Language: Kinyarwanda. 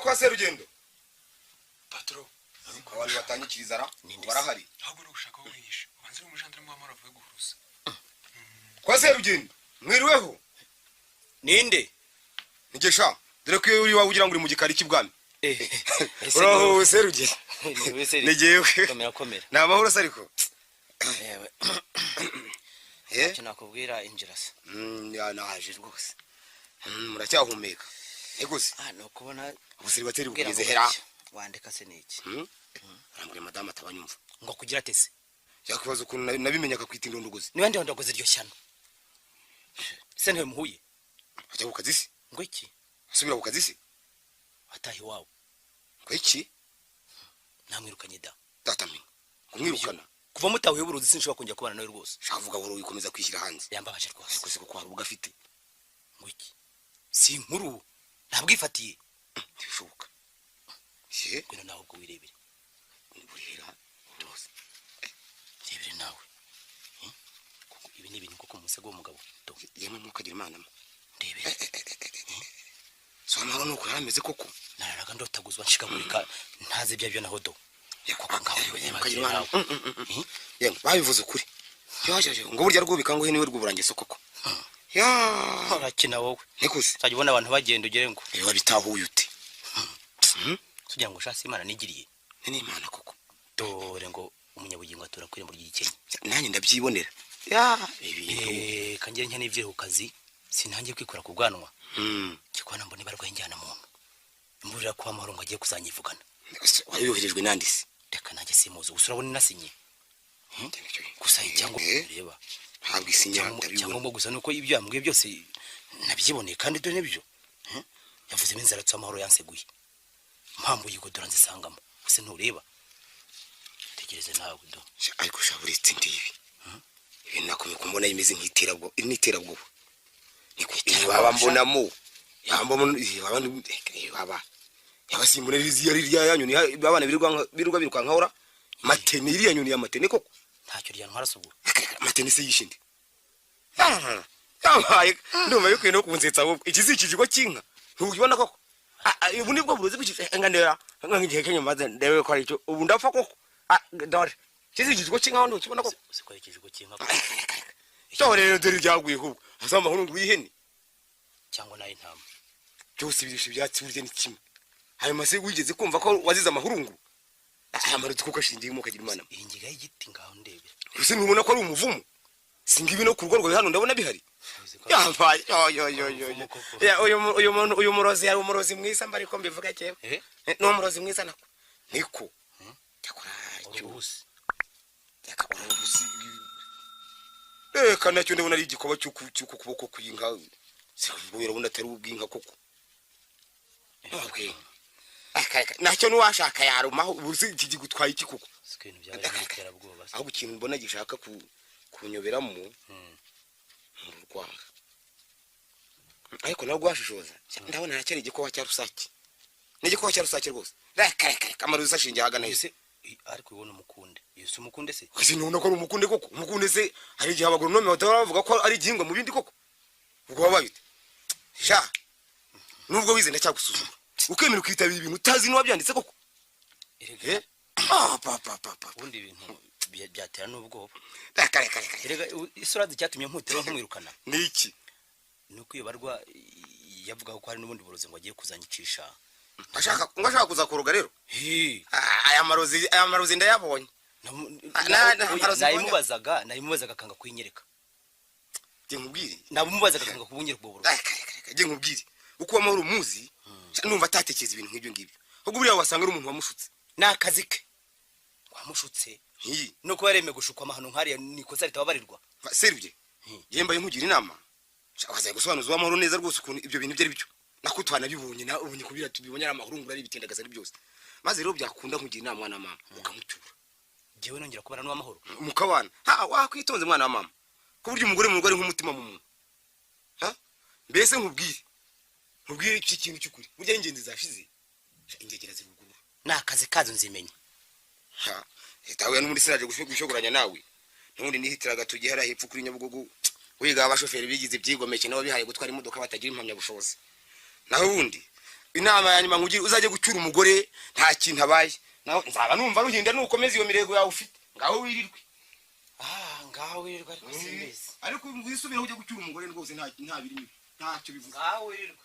kwa Serugendo patro abantu batanyikiriza ra barahari ahubwo ushaka ko wihisha ubanze umujandire mu amara avuye guhuruza kwa Serugendo mwiriweho ninde nigesha dore ko uri wawe ugira ngo uri mu gikari cy'ibwami uraho Serugendo nigewe komera na mahoro sariko yewe nakubwira injira se naje rwose muracyahumeka egose no kubona ubusiri bateri bugeze hera wandika se niki arambure madame atabanyumva ngo kugira tese yakubaza ukuntu nabimenyaka kwita indondogozi niba ndondogozi iryo shyano se ntewe muhuye ajya ku kazi se ngo iki asubira ku kazi se atahi wawe ngo iki namwirukanye da datamenye kumwirukana kuva mutahuye buruzi sinshobora kongera kubana nawe rwose shavuga woro wikomeza kwishyira hanze yambabaje rwose kose ko hari ugafite ngo iki si inkuru ntabwifatiye ntibishoboka ye kwino nawe ubwo wirebere burira ndose rebere nawe kuko ibi ni ibintu koko umusego w'umugabo to yemwe mukagira imana mo ndebere so amahoro nuko yarameze koko nararaga ndotaguzwa nshikagurika ntaze bya byo naho do yakoko ngaho mukagira imana yemwe babivuze ukuri yaje ngo burya rwubika ngo niwe rwuburange so koko ya urakina wowe nikuze sajya ubona abantu bagenda ugere ngo ewa bitahuye ute tugira ngo shasi imana nigiriye ni imana koko dore ngo umunyabugingo atura kwire muri gikenya nanjye ndabyibonera ya ibi kangere nka n'ivyo ku kazi sinangiye kwikora ku bwanwa kikwana mbone barwaye njyana muntu imburira kwa mahoro ngo agiye kuzanyivugana wari yoherejwe nandisi reka nanjye simuzi usurabona nasinye gusa cyangwa reba ntabwo isinya cyangwa gusa nuko ibyo yambwiye byose nabyiboneye kandi dore nibyo yavuze inzara amahoro yanseguye mpamvu yigodora nzisangamo ese ntureba tegereze nawe do ariko shaburitse ndibi ibi nakomye kumbona imizi nk'iterabwo n'iterabwo niko baba mbonamo baba yabasimbura rya yanyuni babana birirwa birukankahora matene iriya nyuni ya matene koko ntacyo ryana harasubura matene se yishinde yabaye ndumva yuko no kunsetsa ahubwo ikizikijiko cy'inka ntubibona koko ubu nibwo burozi bw'ikingandera ngiye Kenya maze ndewe ko ari cyo ubu ndapfa koko dore kizikijiko cy'inka ndo kibona koko siko ikijiko cy'inka cyo rero dore ryaguye kubwo asamba nkuru y'ihene cyangwa nayo intama byose byishe byatsi burye ni kimwe ayo mase wigeze kumva ko wazize amahurungu aya maruti kuko ashingiye mu kagira imana ingiga y'igiti ngaho ndebera use ntubona ko ari umuvumo singibi no kurwo hano ndabona bihari yambaye ya uyu murozi yari umurozi mwiza mbari ko mbivuga cyewe no umurozi mwiza nako niko cyakora cyusi yakabura ubusi kana cyo ndabona ari igikoba cyuko kuboko kuyinka sivuye urabona atari ubwinka koko okay nacyo nuwashaka yarumaho ubuzi iki gitwaye iki koko sikene by'abatera bwoba aho ikintu mbona gishaka kunyoberamo rwanga ariko nawe gwashishoza ndabona nakere igikowa cya rusake n'igikowa cya rusake rwose kamaru zashingiye hagana hese ariko ubona umukunde yose umukunde se kwisi nubona ko ari umukunde koko umukunde se hari igihe abagoronome batavuga ko ari igihingwa mu bindi koko ubwo wabayite sha nubwo wize ndacyagusuzuma ukemera kwitabira ibintu utazi n'uwabyanditse koko papa ubundi ibintu byatera n'ubwoba kare erega isurazi cyatumye nkutira nkumwirukana niki nuko iyo barwa yavuga ko hari n'ubundi burozi ngo agiye kuzanyicisha ngashaka kuza kuruga rero aya marozi ndayabonye nayimubazaga kanga kwinyereka je nkubwire namubazaga kanga kubunyereka ubwo burozi je nkubwire uko amahoro umuzi numva atatekeza ibintu nk'ibyo ngibyo ahubwo buriya wasanga ari umuntu wamushutse nakazi ke wamushutse no kuba yaremeye gushukwa amahano nkariya nikoza ritababarirwa serivye yembaye nkugira inama wazaye gusobanuza amahoro neza rwose ukuntu ibyo bintu byari byo nakutwana bibonye na ubunye kubira tubibonye ari amahoro ngura ari bitendagaza ari byose maze rero byakunda nkugira inama mwana mama ukamutura jewe nongera kubana n'amahoro mukabana wakwitonze mwana wa mama ko buryo umugore mu rugari nk'umutima mu muntu mbese nkubwire iki kintu cy'ukuri burya ingenzi zashize ingegera ziruguru nakazi kazo nzimenye tawe n'umuri sinaje gushogoranya nawe n'undi nihitiraga tugihara hepfu kuri Nyabugogo wiga abashoferi bigize byigomeke nabo bihaye gutwara imodoka batagira impamya bushobozi naho ubundi inama ya nyuma ngugira uzajye gucyura umugore nta kintu abaye naho nzaba numva ruhinda nukomeza iyo mirego yawe ufite ngaho wirirwe ngaho wirirwe ariko simbizi ariko wisubira ujye gucyura umugore rwose nta birimo ntacyo bivuga ngaho wirirwe